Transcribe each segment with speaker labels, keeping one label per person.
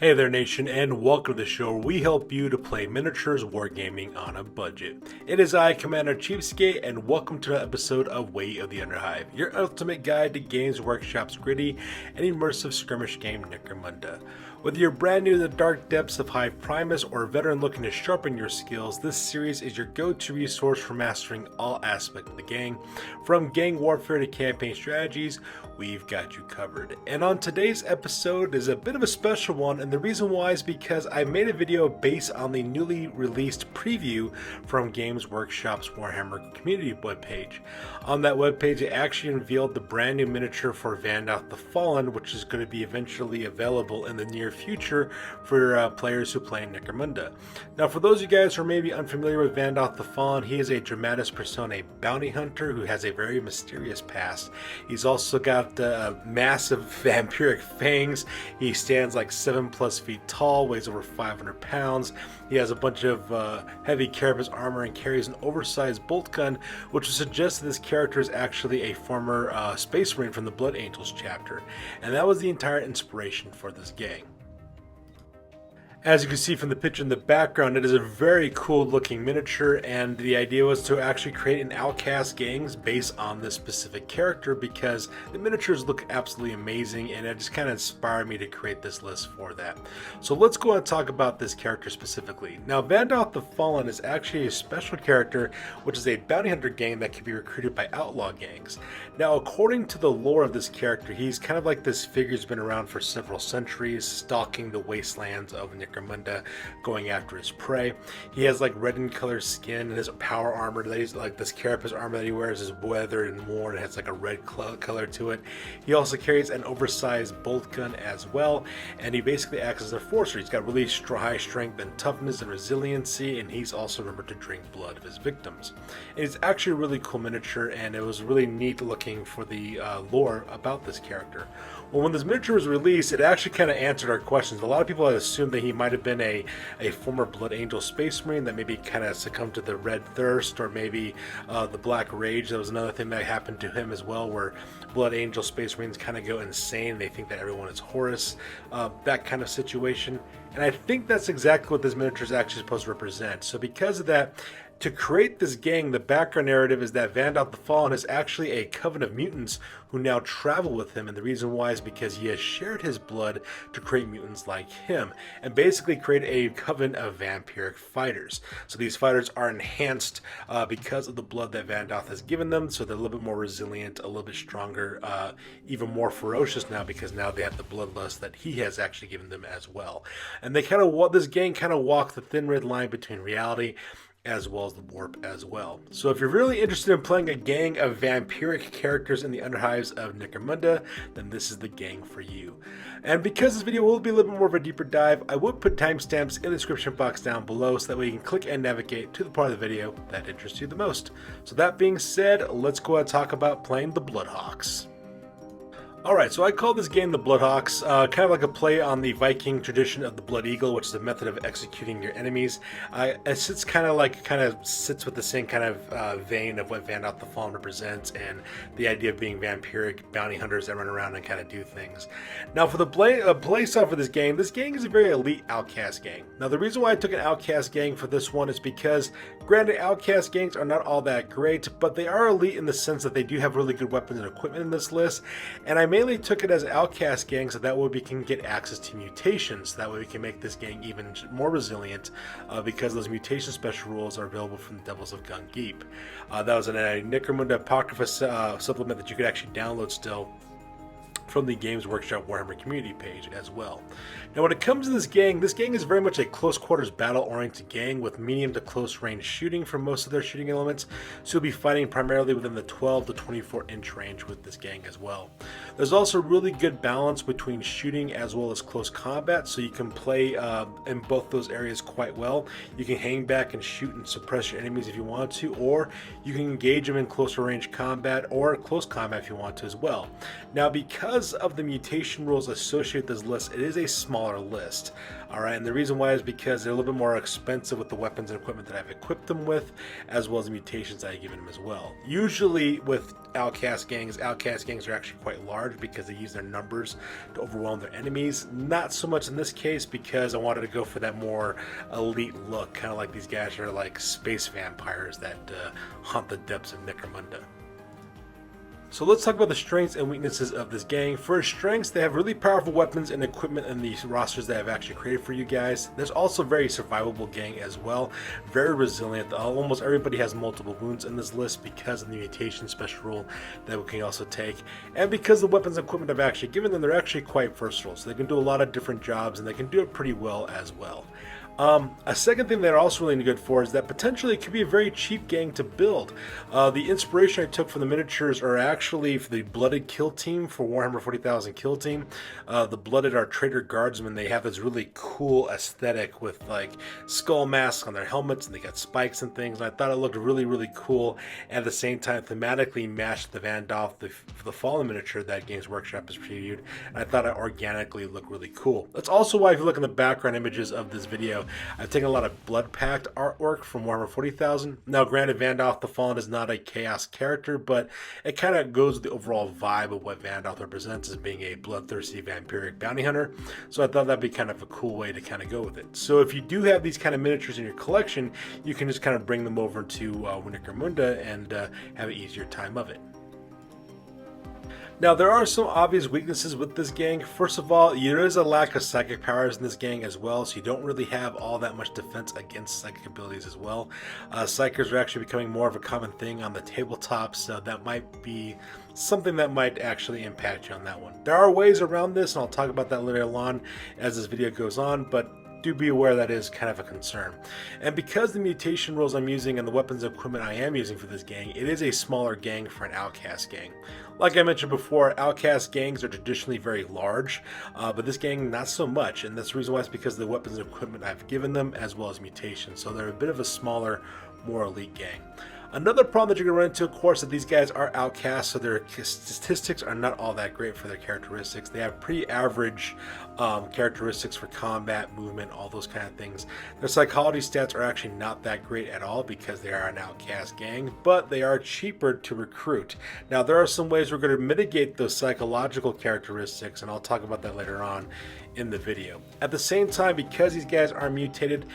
Speaker 1: Hey there nation, and welcome to the show where we help you to play miniatures wargaming on a budget. It is I, Commander Cheapskate, and welcome to an episode of Way of the Underhive, your ultimate guide to Games Workshop's gritty and immersive skirmish game Necromunda. Whether you're brand new to the dark depths of Hive Primus or a veteran looking to sharpen your skills, this series is your go-to resource for mastering all aspects of the gang. From gang warfare to campaign strategies, we've got you covered. And on today's episode is a bit of a special one, and the reason why is because I made a video based on the newly released preview from Games Workshop's Warhammer community webpage. On that webpage, it actually unveiled the brand new miniature for Vandoth the Fallen, which is going to be eventually available in the near future for players who play Necromunda. Now, for those of you guys who are maybe unfamiliar with Vandoth the Fallen, he is a dramatis personae bounty hunter who has a very mysterious past. He's also got massive vampiric fangs. He stands like 7+ feet tall, weighs over 500 pounds. He has a bunch of heavy carapace armor and carries an oversized bolt gun, which would suggest that this character is actually a former Space Marine from the Blood Angels chapter. And that was the entire inspiration for this gang. As you can see from the picture in the background, it is a very cool looking miniature, and the idea was to actually create an outcast gangs based on this specific character because the miniatures look absolutely amazing, and it just kind of inspired me to create this list for that. So let's go and talk about this character specifically. Now, Vandoth the Fallen is actually a special character, which is a bounty hunter gang that can be recruited by outlaw gangs. Now, according to the lore of this character, he's kind of like this figure who's been around for several centuries, stalking the wastelands of Necromunda, going after his prey. He has like reddened color skin, and his power armor that he's like this carapace armor that he wears is weathered and worn. It has like a red color to it. He also carries an oversized bolt gun as well, and he basically acts as a forcer. He's got really high strength and toughness and resiliency, and he's also remembered to drink blood of his victims. And it's actually a really cool miniature, and it was really neat looking for the lore about this character. Well, when this miniature was released, it actually kind of answered our questions. A lot of people had assumed that he might have been a former Blood Angel Space Marine that maybe kind of succumbed to the Red Thirst, or maybe the Black Rage. That was another thing that happened to him as well, where Blood Angel Space Marines kind of go insane. They think that everyone is Horus, that kind of situation. And I think that's exactly what this miniature is actually supposed to represent. So because of that, to create this gang, the background narrative is that Vandoth the Fallen is actually a coven of mutants who now travel with him, and the reason why is because he has shared his blood to create mutants like him, and basically create a coven of vampiric fighters. So these fighters are enhanced because of the blood that Vandoth has given them, so they're a little bit more resilient, a little bit stronger, even more ferocious now because now they have the bloodlust that he has actually given them as well. And they kind of this gang kind of walk the thin red line between reality as well as the warp as well. So if you're really interested in playing a gang of vampiric characters in the Underhives of Necromunda, then this is the gang for you. And because this video will be a little bit more of a deeper dive, I will put timestamps in the description box down below so that way you can click and navigate to the part of the video that interests you the most. So that being said, let's go ahead and talk about playing the Bloodhawks. Alright, so I call this game the Bloodhawks, kind of like a play on the Viking tradition of the Blood Eagle, which is a method of executing your enemies. It sits kind of sits with the same kind of vein of what Vandoth the Fallen represents, and the idea of being vampiric bounty hunters that run around and kind of do things. Now, for the play style for this gang is a very elite outcast gang. Now, the reason why I took an outcast gang for this one is because, granted, outcast gangs are not all that great, but they are elite in the sense that they do have really good weapons and equipment in this list, and I mainly took it as outcast gang so that way we can get access to mutations. That way we can make this gang even more resilient because those mutation special rules are available from the Devils of Gungeep. That was a Necromunda Apocrypha supplement that you could actually download still from the Games Workshop Warhammer community page as well. Now, when it comes to this gang is very much a close quarters battle oriented gang with medium to close range shooting for most of their shooting elements, so you'll be fighting primarily within the 12 to 24 inch range with this gang as well. There's also really good balance between shooting as well as close combat, so you can play in both those areas quite well. You can hang back and shoot and suppress your enemies if you want to, or you can engage them in closer range combat or close combat if you want to as well. Now, because because of the mutation rules associated with this list, it is a smaller list. Alright, and the reason why is because they're a little bit more expensive with the weapons and equipment that I've equipped them with, as well as the mutations that I've given them as well. Usually with outcast gangs are actually quite large because they use their numbers to overwhelm their enemies. Not so much in this case because I wanted to go for that more elite look, kind of like these guys are like space vampires that haunt the depths of Necromunda. So let's talk about the strengths and weaknesses of this gang. For strengths, they have really powerful weapons and equipment in these rosters that I've actually created for you guys. There's also a very survivable gang as well. Very resilient. Almost everybody has multiple wounds in this list because of the mutation special rule that we can also take. And because the weapons and equipment I've actually given them, they're actually quite versatile. So they can do a lot of different jobs and they can do it pretty well as well. A second thing they're also really good for is that potentially it could be a very cheap gang to build. The inspiration I took from the miniatures are actually for the Blooded Kill Team for Warhammer 40,000 Kill Team. The Blooded are Traitor Guardsmen. They have this really cool aesthetic with like skull masks on their helmets and they got spikes and things. And I thought it looked really, really cool. And at the same time, thematically matched the Vandoth, the Fallen miniature that Games Workshop has previewed. And I thought it organically looked really cool. That's also why if you look in the background images of this video, I've taken a lot of Blood Pact artwork from Warhammer 40,000. Now, granted, Vandoth the Fallen is not a chaos character, but it kind of goes with the overall vibe of what Vandoth represents as being a bloodthirsty vampiric bounty hunter. So I thought that'd be kind of a cool way to kind of go with it. So if you do have these kind of miniatures in your collection, you can just kind of bring them over to Necromunda and have an easier time of it. Now, there are some obvious weaknesses with this gang. First of all, there is a lack of psychic powers in this gang as well, so you don't really have all that much defense against psychic abilities as well. Psykers are actually becoming more of a common thing on the tabletop, so that might be something that might actually impact you on that one. There are ways around this, and I'll talk about that later on as this video goes on, but do be aware that is kind of a concern. And because the mutation rules I'm using and the weapons and equipment I am using for this gang, it is a smaller gang for an outcast gang. Like I mentioned before, outcast gangs are traditionally very large, but this gang not so much, and that's the reason why it's because of the weapons and equipment I've given them as well as mutations, so they're a bit of a smaller, more elite gang. Another problem that you're going to run into, of course, that these guys are outcasts, so their statistics are not all that great for their characteristics. They have pretty average characteristics for combat, movement, all those kind of things. Their psychology stats are actually not that great at all because they are an outcast gang, but they are cheaper to recruit. Now, there are some ways we're going to mitigate those psychological characteristics, and I'll talk about that later on in the video. At the same time, because these guys are mutated,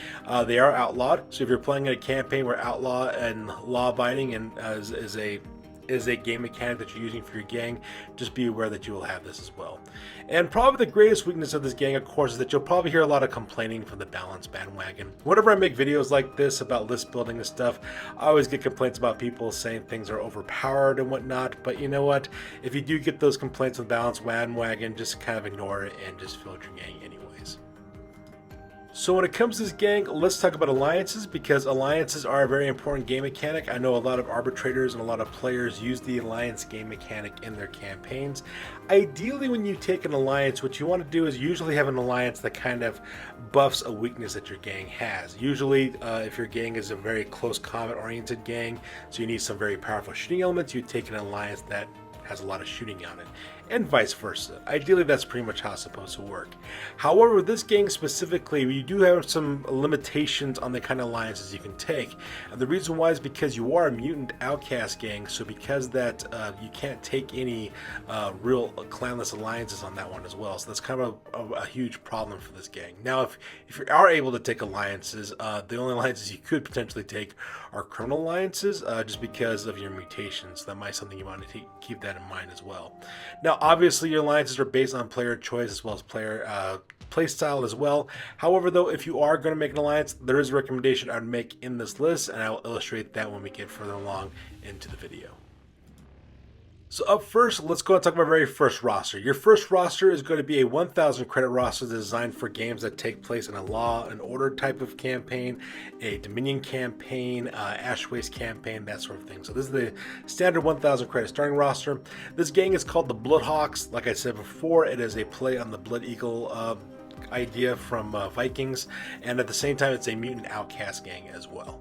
Speaker 1: they are outlawed. So if you're playing in a campaign where outlaw and law abiding and is a game mechanic that you're using for your gang, just be aware that you will have this as well. And probably the greatest weakness of this gang, of course, is that you'll probably hear a lot of complaining from the balance bandwagon. Whenever I make videos like this about list building and stuff, I always get complaints about people saying things are overpowered and whatnot, but you know what? If you do get those complaints from the balance bandwagon, just kind of ignore it and just fill out your gang anyways. So when it comes to this gang, let's talk about alliances, because alliances are a very important game mechanic. I know a lot of arbitrators and a lot of players use the alliance game mechanic in their campaigns. Ideally, when you take an alliance, what you want to do is usually have an alliance that kind of buffs a weakness that your gang has. Usually, if your gang is a very close combat oriented gang, so you need some very powerful shooting elements, you take an alliance that has a lot of shooting on it, and vice versa. Ideally, that's pretty much how it's supposed to work. However, with this gang specifically, you do have some limitations on the kind of alliances you can take. And the reason why is because you are a mutant outcast gang, so because that you can't take any real clanless alliances on that one as well. So that's kind of a huge problem for this gang. Now, if you are able to take alliances, the only alliances you could potentially take are criminal alliances, just because of your mutations. That might be something you want to keep that in mind as well. Now, obviously, your alliances are based on player choice as well as player playstyle as well. However, though, if you are going to make an alliance, there is a recommendation I'd make in this list, and I will illustrate that when we get further along into the video. So up first, let's go and talk about our very first roster. Your first roster is going to be a 1,000 credit roster designed for games that take place in a Law and Order type of campaign, a Dominion campaign, Ash Waste campaign, that sort of thing. So this is the standard 1,000 credit starting roster. This gang is called the Bloodhawks. Like I said before, it is a play on the Blood Eagle idea from Vikings, and at the same time, it's a mutant outcast gang as well.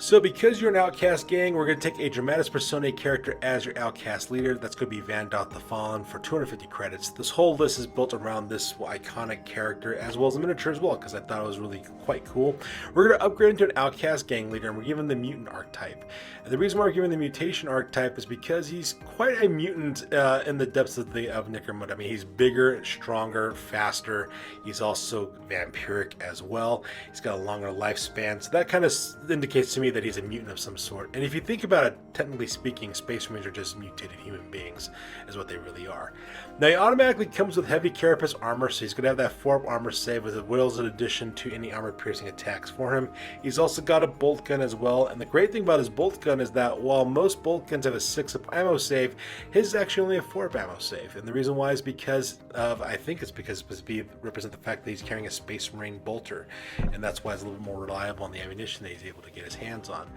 Speaker 1: So because you're an Outcast gang, we're going to take a Dramatis Personae character as your Outcast leader. That's going to be Vandoth the Fallen for 250 credits. This whole list is built around this iconic character as well as the miniature as well, because I thought it was really quite cool. We're going to upgrade into an Outcast gang leader, and we're giving the mutant archetype. And the reason why we're giving the mutation archetype is because he's quite a mutant in the depths of Necromunda. I mean, he's bigger, stronger, faster. He's also vampiric as well. He's got a longer lifespan, so that kind of indicates to me that he's a mutant of some sort. And if you think about it, technically speaking, Space Marines are just mutated human beings, is what they really are. Now, he automatically comes with heavy carapace armor, so he's going to have that 4-up armor save with wills in addition to any armor-piercing attacks for him. He's also got a bolt gun as well, and the great thing about his bolt gun is that while most bolt guns have a 6-up ammo save, his is actually only a 4-up ammo save. And the reason why is because of, I think it's because it represents the fact that he's carrying a Space Marine bolter, and that's why it's a little bit more reliable on the ammunition that he's able to get his hands on.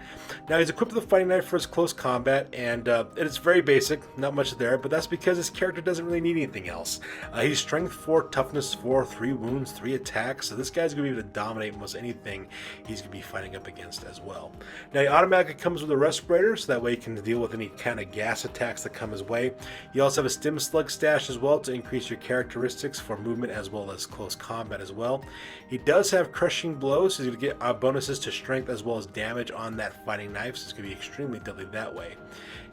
Speaker 1: Now, he's equipped with a fighting knife for his close combat, and it's very basic, not much there, but that's because his character doesn't really need anything else. He's strength 4, toughness 4, 3 wounds, 3 attacks, so this guy's going to be able to dominate almost anything he's going to be fighting up against as well. Now, he automatically comes with a respirator, so that way he can deal with any kind of gas attacks that come his way. You also have a stim slug stash as well to increase your characteristics for movement as well as close combat as well. He does have crushing blows, so he's going to get bonuses to strength as well as damage on that fighting knife, so it's going to be extremely deadly that way.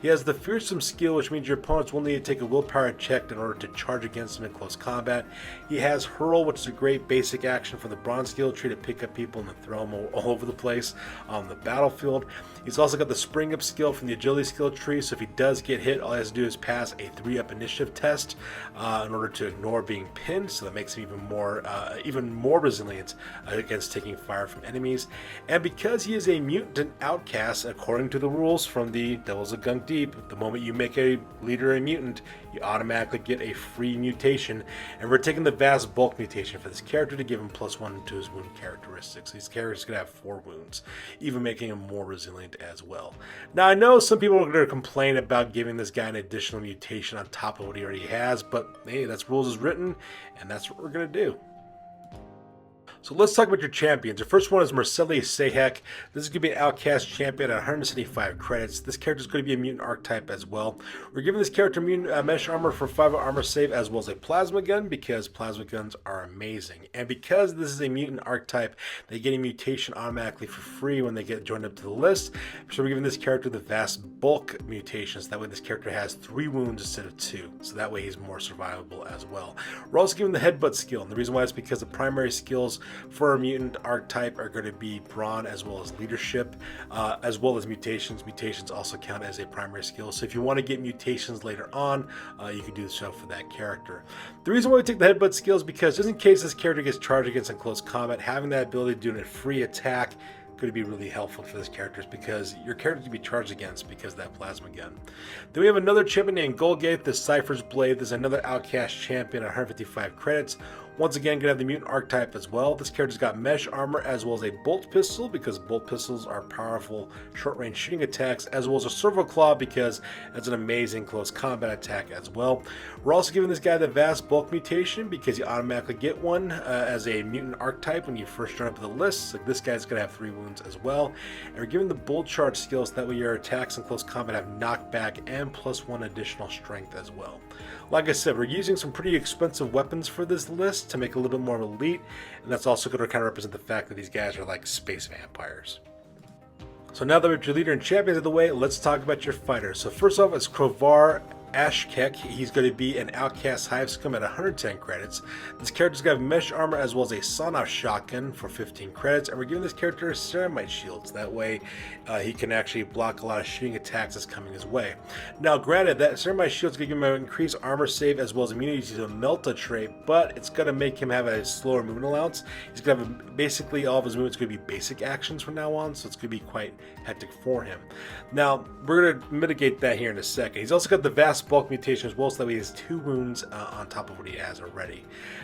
Speaker 1: He has the fearsome skill, which means your opponents will need to take a willpower check in order to charge against him in close combat. He has hurl, which is a great basic action for the bronze skill tree to pick up people and then throw them all over the place on the battlefield. He's also got the spring up skill from the agility skill tree, so if he does get hit, all he has to do is pass a 3-up initiative test in order to ignore being pinned, so that makes him even more resilient against taking fire from enemies. And because he is a mutant outcast, according to the rules from the Devils of Gunk Deep, the moment you make a leader a mutant, you automatically get a free mutation, and we're taking the vast bulk mutation for this character to give him +1 to his wound characteristics. These characters could have 4 wounds, even making him more resilient as well. Now, I know some people are going to complain about giving this guy an additional mutation on top of what he already has, but hey, that's rules as written, and that's what we're going to do. So let's talk about your champions. Your first one is Mercedes Sehek. This is going to be an Outcast champion at 175 credits. This character is going to be a mutant archetype as well. We're giving this character mutant mesh armor for 5 armor save as well as a plasma gun because plasma guns are amazing. And because this is a mutant archetype, they get a mutation automatically for free when they get joined up to the list. So we're giving this character the vast bulk mutations. That way this character has 3 wounds instead of 2. So that way he's more survivable as well. We're also giving the headbutt skill. And the reason why is because the primary skills for a mutant archetype are going to be brawn as well as leadership, as well as mutations. Mutations also count as a primary skill. So if you want to get mutations later on, you can do so for that character. The reason why we take the headbutt skill is because just in case this character gets charged against in close combat, having that ability to do a free attack going to be really helpful for this character because your character can be charged against because of that plasma gun. Then we have another champion named Golgate, the Cypher's Blade. This is another Outcast champion at 155 credits. Once again, going to have the mutant archetype as well. This character's got mesh armor as well as a bolt pistol because bolt pistols are powerful short-range shooting attacks, as well as a servo claw because it's an amazing close combat attack as well. We're also giving this guy the vast bulk mutation because you automatically get one as a mutant archetype when you first join up to the list. So this guy's going to have 3 wounds as well. And we're giving the bolt charge skills so that way your attacks in close combat have knockback and +1 additional strength as well. Like I said, we're using some pretty expensive weapons for this list to make it a little bit more elite, and that's also going to kind of represent the fact that these guys are like space vampires. So now that we have your leader and champions out of the way, let's talk about your fighters. So first off is Krovar Ashkek. He's going to be an Outcast Hive Scum at 110 credits. This character's got mesh armor as well as a Sonoff shotgun for 15 credits, and we're giving this character ceramite shields. That way he can actually block a lot of shooting attacks that's coming his way. Now granted, that ceramite shield's going to give him an increased armor save as well as immunity to the Melta trait, but it's going to make him have a slower movement allowance. He's going to have basically all of his movements going to be basic actions from now on, so it's going to be quite hectic for him. Now we're going to mitigate that here in a second. He's also got the vast vast bulk mutation as well, so that way he has 2 wounds on top of what he has already.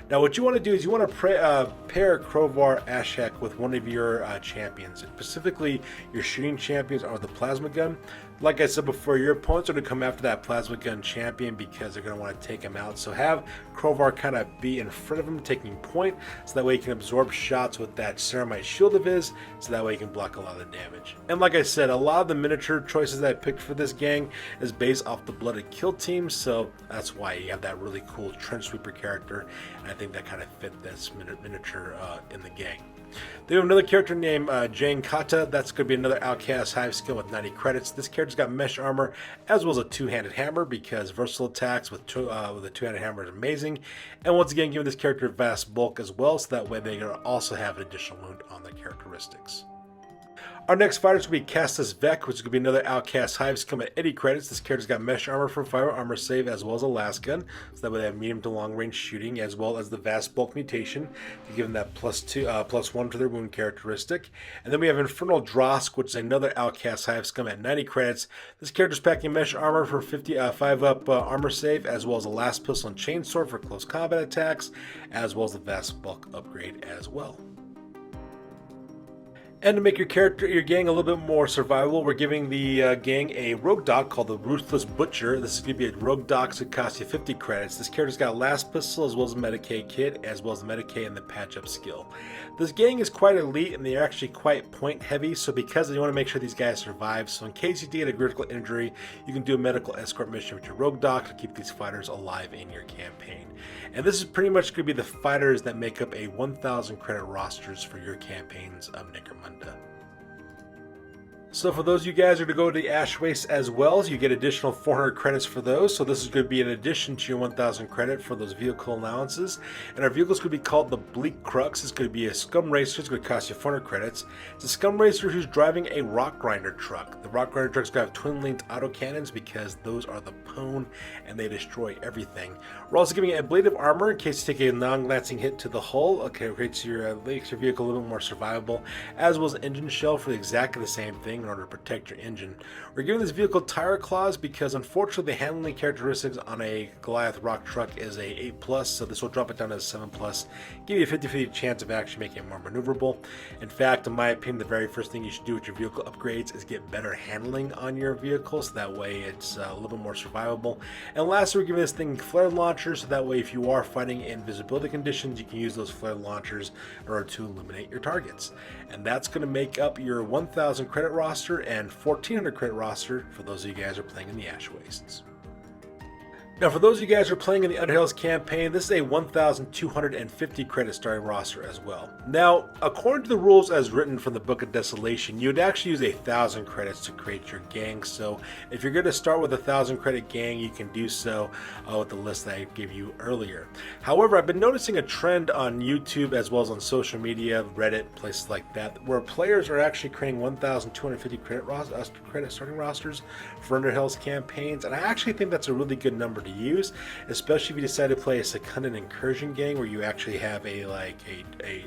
Speaker 1: Now what you want to do is you want to pair Crowbar Ashek with one of your champions, specifically your shooting champions or the plasma gun. Like I said before, your opponents are going to come after that plasma gun champion because they're going to want to take him out. So have Crowbar kind of be in front of him, taking point, so that way he can absorb shots with that ceramite shield of his, so that way he can block a lot of the damage. And like I said, a lot of the miniature choices that I picked for this gang is based off the Blooded Kill team, so that's why you have that really cool Trench Sweeper character, and I think that kind of fit this miniature in the gang. They have another character named Jane Kata. That's going to be another Outcast Hive skill with 90 credits. This character's got mesh armor as well as a 2-handed hammer, because versatile attacks with a 2-handed hammer is amazing. And once again, giving this character vast bulk as well, so that way they also have an additional wound on their characteristics. Our next fighter is going to be Castus Vec, which is going to be another Outcast Hive skill at 80 credits. This character's got mesh armor for 5 armor save as well as a last gun, so that way they have medium to long range shooting as well as the vast bulk mutation to give them that +1 to their wound characteristic. And then we have Infernal Drosk, which is another Outcast Hive skill at 90 credits. This character's packing mesh armor for 5 up armor save as well as a last pistol and chainsword for close combat attacks, as well as the vast bulk upgrade as well. And to make your gang a little bit more survivable, we're giving the gang a rogue doc called the Ruthless Butcher. This is going to be a rogue doc, so it costs you 50 credits. This character's got a last pistol as well as a Medicae kit, as well as the Medicae and the patch up skill. This gang is quite elite and they're actually quite point heavy, so because you want to make sure these guys survive, so in case you get a critical injury, you can do a medical escort mission with your rogue doc to keep these fighters alive in your campaign. And this is pretty much going to be the fighters that make up a 1,000 credit rosters for your campaigns of Necromunda. So for those of you guys who are going to go to the Ash Waste as well, you get additional 400 credits for those. So this is going to be in addition to your 1,000 credit for those vehicle allowances. And our vehicle is going to be called the Bleak Crux. It's going to be a Scum Racer. It's going to cost you 400 credits. It's a Scum Racer who's driving a Rock Grinder truck. The Rock Grinder truck's going to have twin-linked autocannons because those are the pwn and they destroy everything. We're also giving it ablative armor in case you take a non-glancing hit to the hull. Okay, it makes your vehicle a little bit more survivable, as well as an engine shell for exactly the same thing in order to protect your engine. We're giving this vehicle tire claws because unfortunately the handling characteristics on a Goliath rock truck is a 8+, so this will drop it down to a 7+, give you a 50-50 chance of actually making it more maneuverable. In fact, in my opinion, the very first thing you should do with your vehicle upgrades is get better handling on your vehicle, so that way it's a little bit more survivable. And lastly, we're giving this thing flare launchers, so that way if you are fighting in visibility conditions, you can use those flare launchers in order to eliminate your targets. And that's going to make up your 1,000 credit roster and 1,400 credit roster for those of you guys who are playing in the Ash Wastes. Now for those of you guys who are playing in the Underhive campaign, this is a 1,250 credit starting roster as well. Now, according to the rules as written from the Book of Desolation, you would actually use 1,000 credits to create your gang. So if you're going to start with a 1,000 credit gang, you can do so with the list that I gave you earlier. However, I've been noticing a trend on YouTube as well as on social media, Reddit, places like that, where players are actually creating 1,250 credit starting rosters for Underhive campaigns, and I actually think that's a really good number to use, especially if you decide to play a seconded incursion gang where you actually have a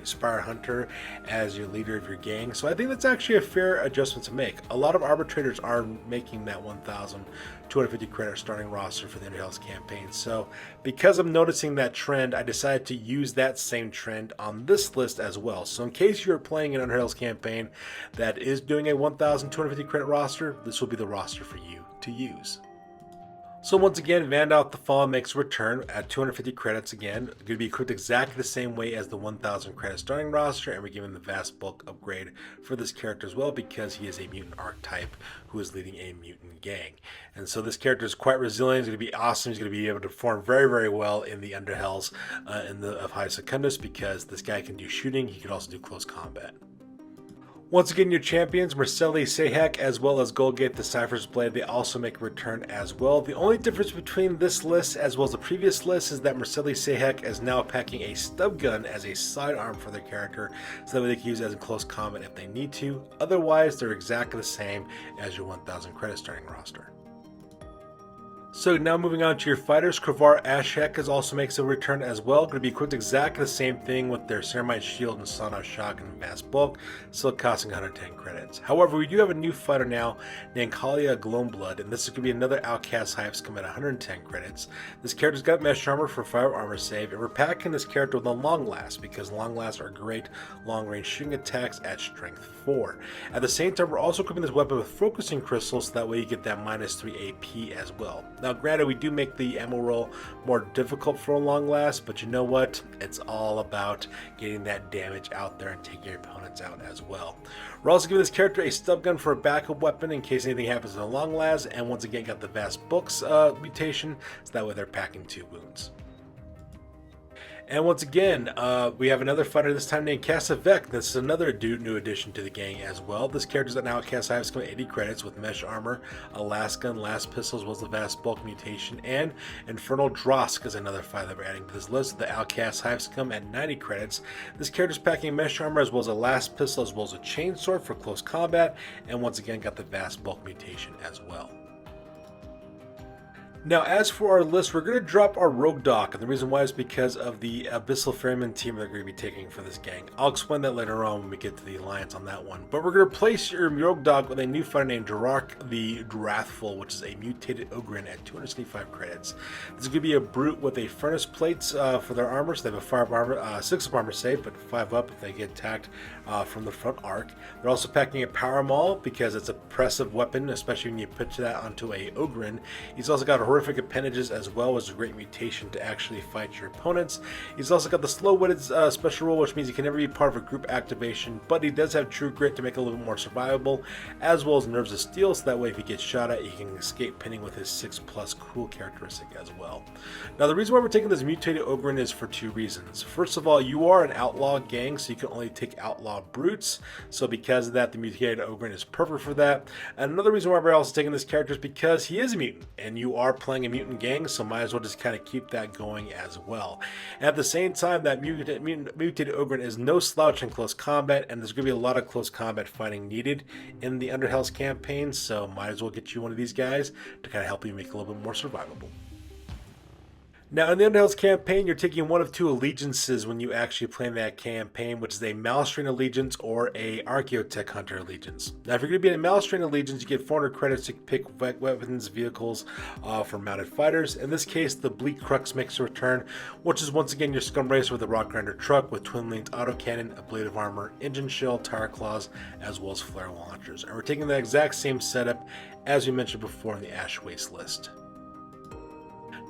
Speaker 1: Spire Hunter as your leader of your gang. So I think that's actually a fair adjustment to make. A lot of arbitrators are making that 1,250 credit starting roster for the Underhive campaign. So because I'm noticing that trend, I decided to use that same trend on this list as well. So in case you're playing an Underhive campaign that is doing a 1,250 credit roster, this will be the roster for you to use. So once again, Vandoth the Fallen makes a return at 250 credits again. Going to be equipped exactly the same way as the 1,000 credit starting roster, and we're giving the vast bulk upgrade for this character as well because he is a mutant archetype who is leading a mutant gang. And so this character is quite resilient. He's going to be awesome. He's going to be able to perform very, very well in the Underhives of High Secundus because this guy can do shooting. He can also do close combat. Once again, your champions, Merceli Sehek, as well as Golgate the Cypher's Blade, they also make a return as well. The only difference between this list as well as the previous list is that Merceli Sehek is now packing a stub gun as a sidearm for their character, so that way they can use it as in close combat if they need to. Otherwise, they're exactly the same as your 1,000 credit starting roster. So now moving on to your fighters, Kravar Ashek also makes a return as well. Going to be equipped exactly the same thing with their Ceramite Shield and Sawed-Off Shotgun and Vast Bulk, still costing 110 credits. However, we do have a new fighter now named Kalia Glowblood, and this is going to be another Outcast Hive scum at 110 credits. This character's got Mesh Armor for 5 armor save, and we're packing this character with a Long Last because Long Lasts are great long-range shooting attacks at Strength 4. At the same time, we're also equipping this weapon with Focusing Crystals, so that way you get that -3 AP as well. Now, granted, we do make the ammo roll more difficult for a Long Last, but you know what? It's all about getting that damage out there and taking your opponents out as well. We're also giving this character a stub gun for a backup weapon in case anything happens in a Long Last, and once again got the Vast Books mutation, so that way they're packing 2 wounds. And once again, we have another fighter this time named Kasavek. This is another new addition to the gang as well. This character's an Outcast Hive scum at 80 credits with Mesh Armor, a Last Gun, Last Pistol, as well as the Vast Bulk mutation, and Infernal Drosk is another fighter that we're adding to this list. The Outcast Hive scum at 90 credits. This character's packing Mesh Armor as well as a Last Pistol as well as a Chainsword for close combat, and once again got the Vast Bulk mutation as well. Now, as for our list, we're going to drop our Rogue Doc, and the reason why is because of the Abyssal Ferryman team they're going to be taking for this gang. I'll explain that later on when we get to the alliance on that one. But we're going to place your Rogue Doc with a new fighter named Durak the Wrathful, which is a mutated Ogren at 275 credits. This is going to be a brute with a furnace plates for their armor, so they have a 5 armor, 6 of armor save, but 5 up if they get attacked from the front arc. They're also packing a Power Maul because it's a oppressive weapon, especially when you pitch that onto a Ogren. He's also got a horrific appendages as well as a great mutation to actually fight your opponents. He's also got the slow-witted special rule, which means he can never be part of a group activation, but he does have True Grit to make it a little bit more survivable, as well as Nerves of Steel, so that way if he gets shot at, he can escape pinning with his 6+ cool characteristic as well. Now, the reason why we're taking this mutated Ogren is for 2 reasons. First of all, you are an outlaw gang, so you can only take outlaw brutes, so because of that, the mutated Ogren is perfect for that. And another reason why we're also taking this character is because he is a mutant, and you are playing a mutant gang, so might as well just kind of keep that going as well. And at the same time, that mutated Ogren is no slouch in close combat, and there's going to be a lot of close combat fighting needed in the Underhive campaign, so might as well get you one of these guys to kind of help you make it a little bit more survivable. Now, in the Underhive campaign, you're taking one of 2 allegiances when you actually play that campaign, which is a Malstrain allegiance or a Archaeotech Hunter allegiance. Now, if you're going to be in a Malstrain allegiance, you get 400 credits to pick weapons, vehicles for mounted fighters. In this case, the Bleak Crux makes a return, which is once again your Scum Racer with a Rock Grinder truck with twin lanes autocannon, a blade of armor, engine shell, tire claws, as well as flare launchers. And we're taking the exact same setup as we mentioned before in the Ash Waste list.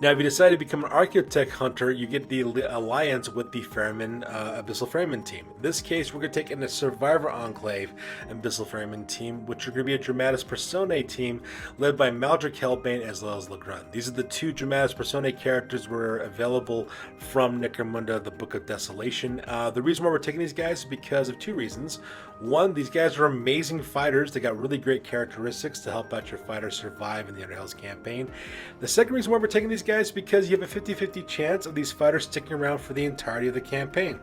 Speaker 1: Now, if you decide to become an Archaeotech Hunter, you get the alliance with the Abyssal Ferryman team. In this case, we're going to take in a Survivor Enclave Abyssal Ferryman team, which are going to be a Dramatis Personae team led by Maldrick Hellbane as well as Legrun. These are the 2 Dramatis Personae characters that were available from Necromunda, the Book of Desolation. The reason why we're taking these guys is because of 2 reasons. One, these guys are amazing fighters. They got really great characteristics to help out your fighters survive in the Underhive campaign. The second reason why we're taking these guys is because you have a 50-50 chance of these fighters sticking around for the entirety of the campaign.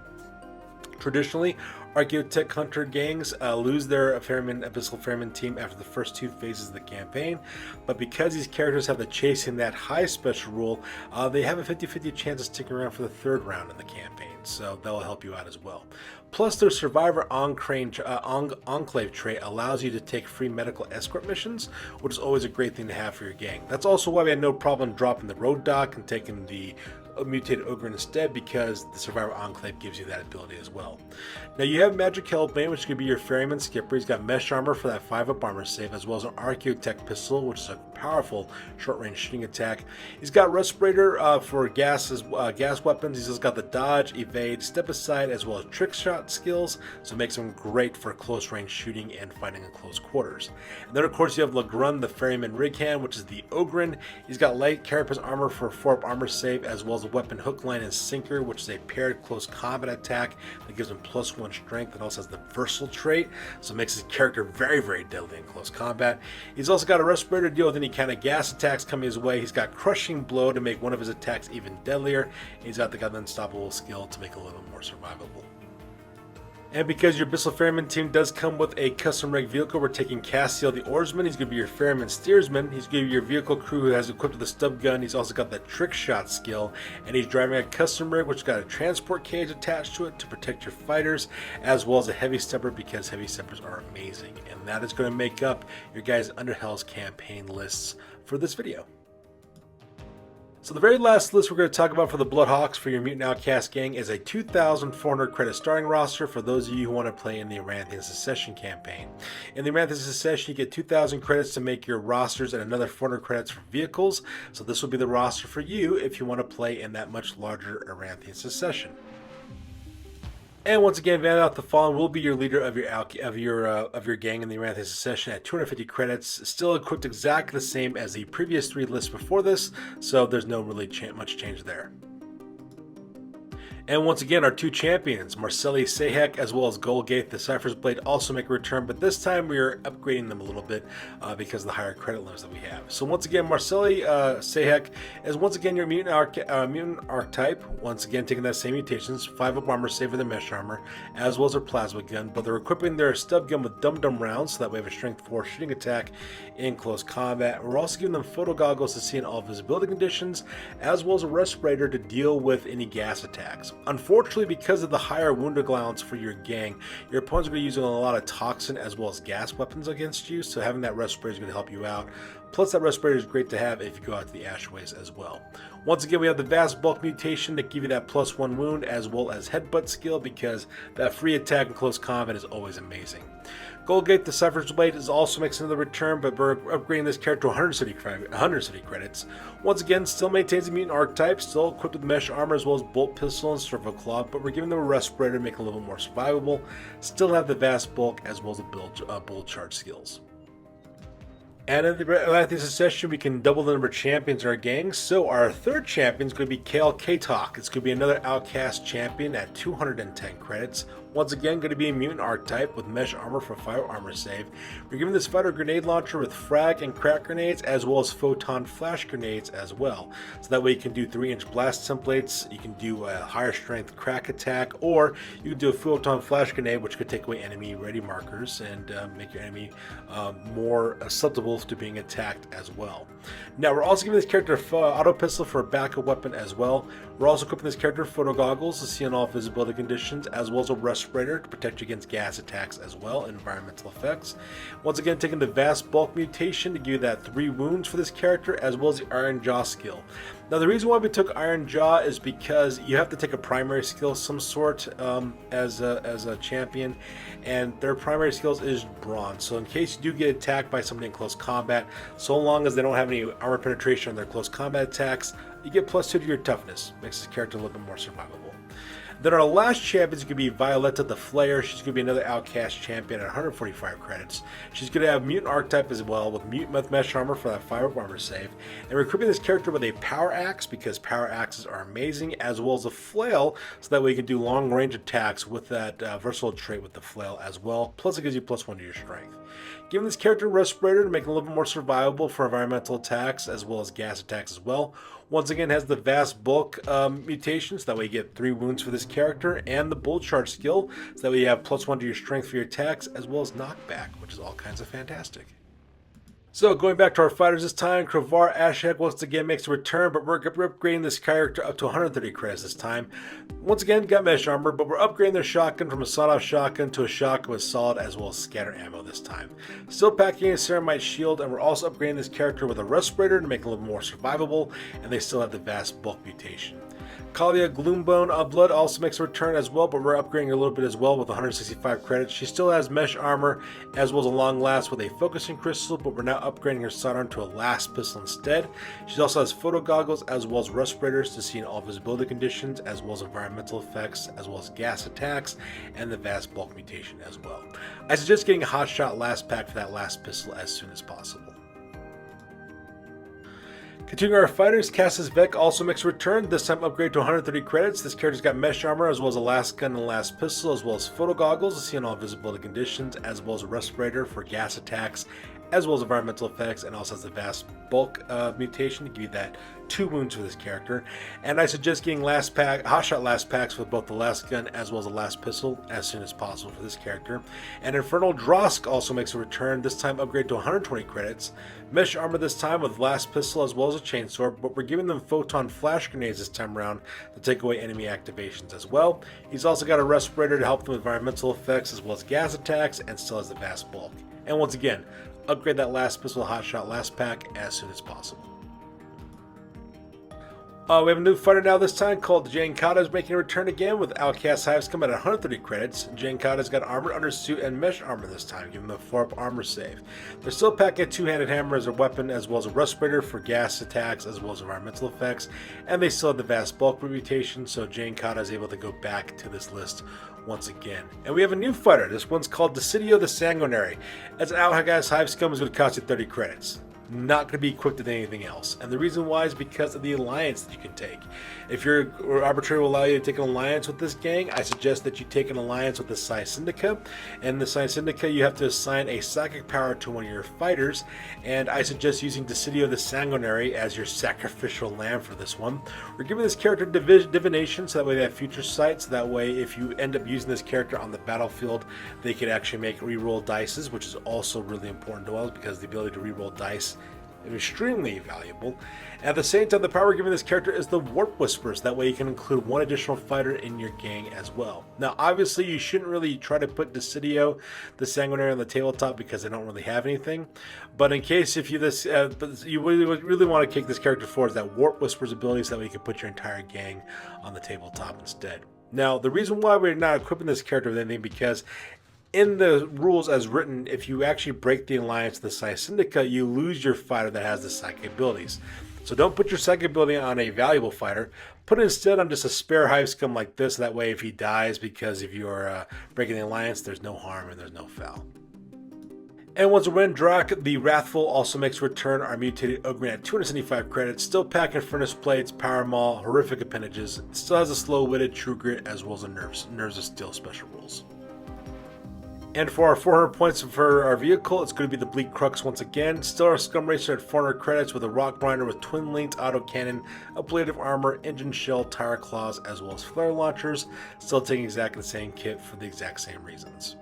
Speaker 1: Traditionally, Archaeotech Hunter gangs lose their Abyssal Ferryman team after the first 2 phases of the campaign, but because these characters have the Chasing That High special rule, they have a 50-50 chance of sticking around for the 3rd round in the campaign, so that'll help you out as well. Plus, their Survivor Enclave trait allows you to take free medical escort missions, which is always a great thing to have for your gang. That's also why we had no problem dropping the Road Doc and taking the mutated Ogre instead, because the Survivor Enclave gives you that ability as well. Now, you have Magic Hellbane, which is going to be your Ferryman skipper. He's got Mesh Armor for that 5-up armor save, as well as an Archaeotech Pistol, which is a powerful short-range shooting attack. He's got Respirator for gas weapons. He's also got the Dodge, Evade, Step Aside, as well as Trick Shot skills, so it makes him great for close-range shooting and fighting in close quarters. And then, of course, you have Legrun, the Ferryman Rig Hand, which is the Ogren. He's got Light Carapace Armor for a 4-up armor save, as well as a weapon Hook, Line, and Sinker, which is a paired close combat attack that gives him +1 strength and also has the Versal trait, so it makes his character very, very deadly in close combat. He's also got a Respirator to deal with any kind of gas attacks coming his way. He's got Crushing Blow to make one of his attacks even deadlier. And he's got the Unstoppable skill to make it a little more survivable. And because your Abyssal Ferryman team does come with a custom rig vehicle, we're taking Castiel the Oarsman. He's going to be your Ferryman Steersman. He's going to be your vehicle crew who has equipped with a stub gun. He's also got the trick shot skill, and he's driving a custom rig which got a transport cage attached to it to protect your fighters, as well as a heavy stepper because heavy steppers are amazing. And that is going to make up your guys' Underhive campaign lists for this video. So the very last list we're going to talk about for the Bloodhawks for your Mutant Outcast gang is a 2,400 credit starting roster for those of you who want to play in the Aranthian Secession campaign. In the Aranthian Secession, you get 2,000 credits to make your rosters and another 400 credits for vehicles. So this will be the roster for you if you want to play in that much larger Aranthian Secession. And once again, Vandoth the Fallen will be your leader of your gang in the Aranthian Secession at 250 credits. Still equipped exactly the same as the previous 3 lists before this, so there's no really much change there. And once again, our 2 champions, Marceli Sahek as well as Golgate the Cypher's Blade, also make a return, but this time we are upgrading them a little bit because of the higher credit limits that we have. So once again, Marceli Sahek is once again your mutant archetype, once again taking that same mutations, 5 up armor save with their mesh armor, as well as their plasma gun, but they're equipping their stub gun with dum-dum rounds, so that we have a strength 4 shooting attack in close combat. We're also giving them photo goggles to see in all visibility conditions, as well as a respirator to deal with any gas attacks. Unfortunately, because of the higher wound allowance for your gang, your opponents are going to be using a lot of toxin as well as gas weapons against you, so having that respirator is going to help you out. Plus, that respirator is great to have if you go out to the Ashways as well. Once again, we have the Vast Bulk mutation to give you that +1 wound as well as headbutt skill, because that free attack in close combat is always amazing. Golgate the Cypher's Blade is also making another return, but we're upgrading this character to 170 credits. Once again, still maintains the mutant archetype, still equipped with mesh armor as well as bolt pistol and servo claw, but we're giving them a respirator to make it a little more survivable. Still have the Vast Bulk as well as the build charge skills. And in the Aranthian Secession, we can double the number of champions in our gang. So our 3rd champion is going to be Kale Katok. It's going to be another Outcast champion at 210 credits. Once again, going to be a mutant archetype with mesh armor for fire armor save. We're giving this fighter a grenade launcher with frag and crack grenades, as well as photon flash grenades as well. So that way you can do 3-inch blast templates, you can do a higher strength crack attack, or you can do a photon flash grenade, which could take away enemy ready markers and make your enemy more susceptible to being attacked as well. Now we're also giving this character auto pistol for a backup weapon as well. We're also equipping this character photo goggles to see in all visibility conditions, as well as a respirator to protect you against gas attacks as well, and environmental effects. Once again, taking the Vast Bulk mutation to give you that 3 wounds for this character, as well as the Iron Jaw skill. Now the reason why we took Iron Jaw is because you have to take a primary skill of some sort as a champion, and their primary skills is Bronze. So in case you do get attacked by somebody in close combat, so long as they don't have any armor penetration on their close combat attacks, you get +2 to your toughness. Makes this character a little bit more survivable. Then our last champion is going to be Violetta the Flayer. She's going to be another Outcast champion at 145 credits. She's going to have mutant archetype as well, with mutant mesh armor for that 5 armor save. And we're equipping this character with a power axe, because power axes are amazing, as well as a flail, so that way you can do long range attacks with that versatile trait with the flail as well. Plus it gives you +1 to your strength. Giving this character a respirator to make it a little bit more survivable for environmental attacks as well as gas attacks as well. Once again, has the Vast Bulk mutation, so that way you get 3 wounds for this character, and the build charge skill, so that way you have +1 to your strength for your attacks, as well as knockback, which is all kinds of fantastic. So going back to our fighters this time, Kravar Ashek once again makes a return, but we're upgrading this character up to 130 credits this time. Once again, got mesh armor, but we're upgrading their shotgun from a sawed-off shotgun to a shotgun with solid as well as scatter ammo this time. Still packing a ceramite shield, and we're also upgrading this character with a respirator to make it a little more survivable, and they still have the Vast Bulk mutation. Kalia Gloombone Blood also makes a return as well, but we're upgrading her a little bit as well with 165 credits. She still has mesh armor as well as a long last with a focusing crystal, but we're now upgrading her sidearm to a last pistol instead. She also has photo goggles as well as respirators to see in all visibility conditions, as well as environmental effects, as well as gas attacks, and the Vast Bulk mutation as well. I suggest getting a hot shot last pack for that last pistol as soon as possible. Continuing our fighters, Cassis Vec also makes a return, this time upgrade to 130 credits. This character's got mesh armor as well as a last gun and a last pistol, as well as photo goggles to see in all visibility conditions, as well as a respirator for gas attacks, as well as environmental effects, and also has the vast bulk mutation to give you that 2 wounds for this character. And I suggest getting hotshot last packs with both the last gun as well as the last pistol as soon as possible for this character. And Infernal Drosk also makes a return, this time upgrade to 120 credits. Mesh armor this time with last pistol as well as a chainsaw, but we're giving them photon flash grenades this time around to take away enemy activations as well. He's also got a respirator to help them with environmental effects as well as gas attacks, and still has the vast bulk. And once again, upgrade that last pistol hotshot last pack as soon as possible. We have a new fighter now this time called Jane Kata's making a return again with Outcast Hives come at 130 credits. Jane Kata's got armored undersuit and mesh armor this time, giving them a 4-up armor save. They're still packing a 2-handed hammer as a weapon, as well as a respirator for gas attacks as well as environmental effects, and they still have the vast bulk mutation, so Jane Kata is able to go back to this list once again. And we have a new fighter. This one's called Decidio the Sanguinary. As an Outcast Hive scum is going to cost you 30 credits. Not going to be equipped with anything else. And the reason why is because of the alliance that you can take. If your arbitrator will allow you to take an alliance with this gang, I suggest that you take an alliance with the Psi Syndica. And the Psi Syndica, you have to assign a psychic power to one of your fighters. And I suggest using Decidio the Sanguinary as your sacrificial lamb for this one. We're giving this character divination, so that way they have future sight. So that way, if you end up using this character on the battlefield, they could actually make reroll dices, which is also really important to us because the ability to reroll dice is extremely valuable. At the same time, the power we're giving this character is the Warp Whispers. That way you can include one additional fighter in your gang as well. Now, obviously, you shouldn't really try to put Decidio the Sanguinary on the tabletop because they don't really have anything. But in case if you you really want to kick this character forward, that Warp Whispers ability, so that way you can put your entire gang on the tabletop instead. Now, the reason why we're not equipping this character with anything, because in the rules as written, if you actually break the alliance of the Psi Syndica, you lose your fighter that has the psychic abilities. So don't put your psychic ability on a valuable fighter. Put it instead on just a spare Hive scum like this. That way, if he dies because of your breaking the alliance, there's no harm and there's no foul. And once again, Drak the Wrathful also makes a return, our mutated Ogre at 275 credits, still packing Furnace Plates, Power Maul, horrific appendages, still has a slow-witted True Grit as well as a Nerves of Steel special rules. And for our 400 points for our vehicle, it's going to be the Bleak Crux once again. Still our Scum Racer at 400 credits with a Rock Grinder with twin-linked autocannon, ablative armor, engine shell, tire claws, as well as flare launchers. Still taking exactly the same kit for the exact same reasons.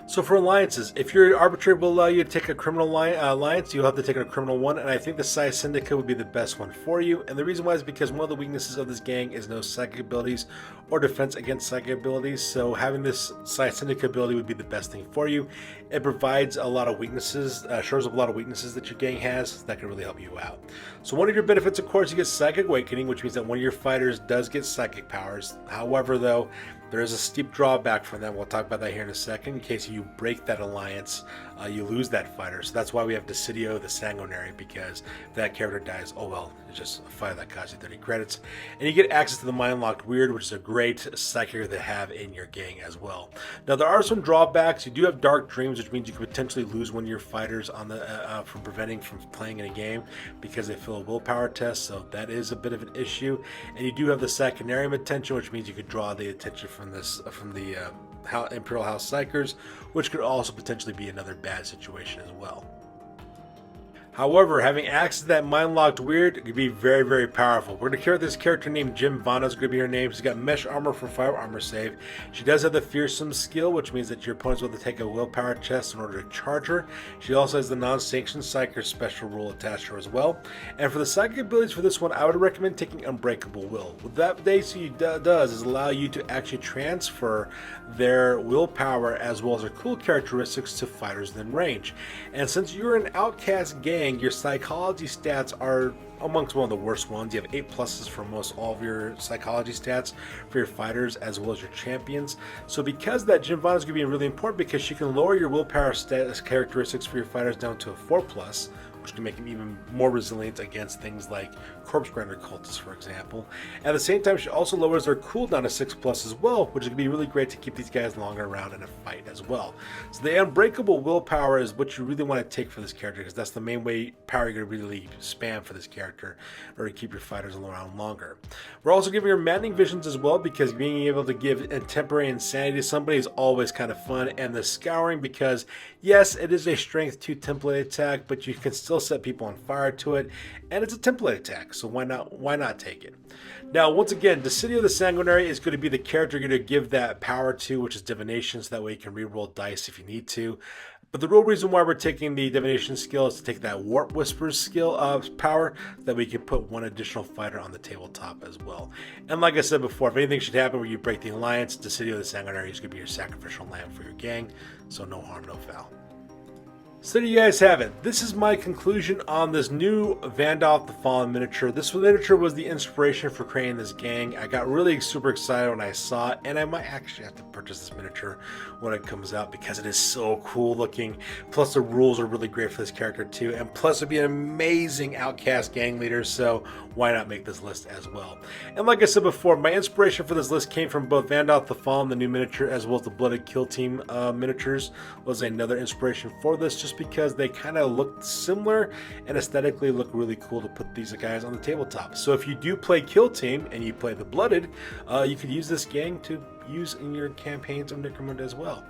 Speaker 1: So for alliances, if your arbitrator will allow you to take a criminal alliance, you'll have to take a criminal one, and I think the Psi Syndica would be the best one for you. And the reason why is because one of the weaknesses of this gang is no psychic abilities or defense against psychic abilities, so having this Psi Syndica ability would be the best thing for you. It provides a lot of weaknesses, shores up a lot of weaknesses that your gang has that can really help you out. So one of your benefits, of course, you get Psychic Awakening, which means that one of your fighters does get psychic powers. However, though, there is a steep drawback from that. We'll talk about that here in a second. In case you break that alliance, you lose that fighter. So that's why we have Decidio the Sanguinary, because if that character dies, oh well, it's just a fighter that costs you 30 credits. And you get access to the Mind Locked Weird, which is a great psychic to have in your gang as well. Now, there are some drawbacks. You do have Dark Dreams, which means you could potentially lose one of your fighters on the from playing in a game because they fail a willpower test, so that is a bit of an issue. And you do have the Sacanarium attention, which means you could draw the attention from the Imperial House Psychers, which could also potentially be another bad situation as well. However, having access to that Mind-Locked Weird could be very, very powerful. We're going to carry this character named Jim Vandoth. Is going to be her name. She's got Mesh Armor for 5 armor save. She does have the Fearsome skill, which means that your opponent's will have to take a willpower test in order to charge her. She also has the Non-Sanctioned Psyker special rule attached to her as well. And for the psychic abilities for this one, I would recommend taking Unbreakable Will. What that basically does is allow you to actually transfer their willpower as well as their cool characteristics to fighters within range. And since you're an outcast gang, your psychology stats are amongst one of the worst ones. You have 8 pluses for most all of your psychology stats for your fighters as well as your champions. So because that, Jim Vaughn is going to be really important because she can lower your willpower status characteristics for your fighters down to a 4 plus, which can make them even more resilient against things like Corpse Grinder cultists, for example. At the same time, she also lowers their cooldown to 6 plus as well, which is going to be really great to keep these guys longer around in a fight as well. So the Unbreakable Willpower is what you really want to take for this character, because that's the main power you're going to really spam for this character in order to keep your fighters around longer. We're also giving her Maddening Visions as well, because being able to give temporary insanity to somebody is always kind of fun, and the Scouring, because Yes, it is a strength 2 template attack, but you can still set people on fire to it, and it's a template attack, so why not take it? Now, once again, Decidio the Sanguinary is going to be the character you're going to give that power to, which is divination, so that way you can reroll dice if you need to. But the real reason why we're taking the divination skill is to take that warp whispers skill of power, that we can put one additional fighter on the tabletop as well. And like I said before, if anything should happen where you break the alliance, Decidio the Sanguinary is going to be your sacrificial lamb for your gang, so no harm, no foul. So there you guys have it. This is my conclusion on this new Vandoth the Fallen miniature. This miniature was the inspiration for creating this gang. I got really super excited when I saw it, and I might actually have to purchase this miniature when it comes out because it is so cool looking. Plus the rules are really great for this character too, and plus it'd be an amazing outcast gang leader, so why not make this list as well? And like I said before, my inspiration for this list came from both Vandoth the Fallen, the new miniature, as well as the Blooded Kill Team miniatures was another inspiration for this, just because they kind of looked similar and aesthetically look really cool to put these guys on the tabletop. So if you do play Kill Team and you play the Blooded, you could use this gang to use in your campaigns of Necromunda as well.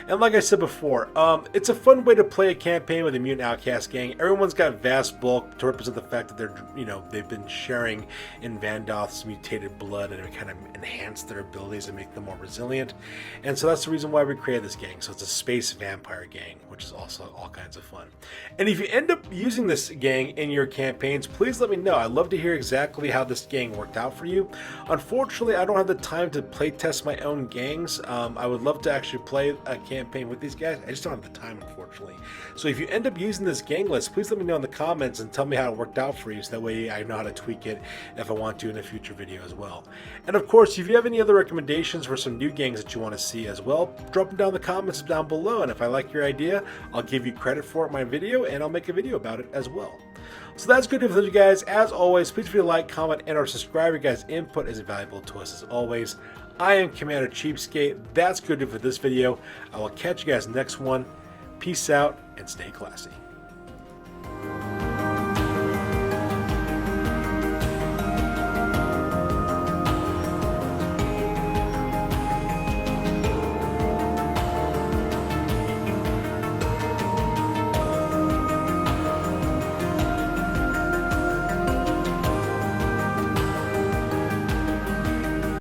Speaker 1: And like I said before, it's a fun way to play a campaign with a mutant outcast gang. Everyone's got vast bulk to represent the fact that they've been sharing in Vandoth's mutated blood, and it kind of enhance their abilities and make them more resilient. And so that's the reason why we created this gang. So it's a space vampire gang, which is also all kinds of fun. And if you end up using this gang in your campaigns, please let me know. I'd love to hear exactly how this gang worked out for you. Unfortunately, I don't have the time to play test my own gangs. I would love to actually play a campaign with these guys. I just don't have the time, unfortunately. So if you end up using this gang list, please let me know in the comments and tell me how it worked out for you, so that way I know how to tweak it if I want to in a future video as well. And of course, if you have any other recommendations for some new gangs that you want to see as well, drop them down in the comments down below, and if I like your idea, I'll give you credit for it in my video, and I'll make a video about it as well. So that's good for you guys. As always, please feel free to like, comment, and or subscribe. Your guys' input is valuable to us as always. I am Commander Cheapskate. That's good for this video. I will catch you guys next one. Peace out and stay classy.